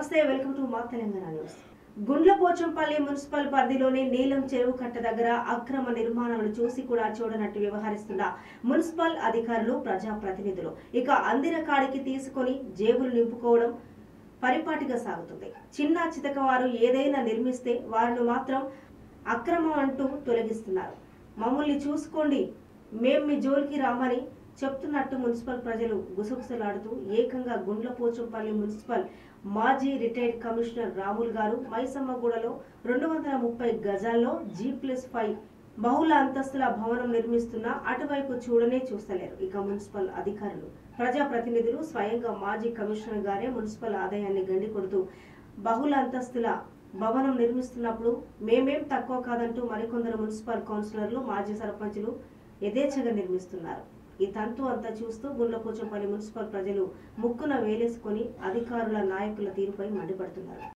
నమస్తే, welcome to మా Telangana news. Gundlapochampally municipal పరిధిలోని నీలం చెరువు కట్ట దగ్గర అక్రమ నిర్మాణాలను చూసి కూడా చూడనట్టు వ్యవహరిస్తున్న మున్సిపల్ అధికారులు, ప్రజాప్రతినిధులు ఇక అందిన కాడికి తీసుకొని జేబులు నింపుకోవడం పరిపాటిగా సాగుతుంది. చిన్న చితక వారు ఏదైనా నిర్మిస్తే వారిని మాత్రం అక్రమం అంటూ తొలగిస్తున్నారు. మమ్మల్ని చూసుకోండి, మేం మీ జోలికి రామని చెప్తున్నట్టు మున్సిపల్ ప్రజలు గుసగుసలాడుతూ ఏకంగా గుండ్లపోచంపల్లి మున్సిపల్ మాజీ రిటైర్డ్ కమిషనర్ రాముల్ గారు మైసమ్మగూడలో 230 గజాల్లో G+5 బహుళ అంతస్తుల భవనం నిర్మిస్తున్న అటువైపు చూడనే చూస్తలేరు. ఇక మున్సిపల్ అధికారులు, ప్రజాప్రతినిధులు స్వయంగా మాజీ కమిషనర్ గారే మున్సిపల్ ఆదాయాన్ని గండి కొడుతూ బహుళ అంతస్తుల భవనం నిర్మిస్తున్నప్పుడు మేమేం తక్కువ కాదంటూ మరికొందరు మున్సిపల్ కౌన్సిలర్లు, మాజీ సర్పంచులు యథేచ్ఛగా నిర్మిస్తున్నారు. ఈ తంతు అంతా చూస్తూ గుండ్లపోచంపల్లి మున్సిపల్ ప్రజలు ముక్కున వేలేసుకొని అధికారుల, నాయకుల తీరుపై మండిపడుతున్నారు.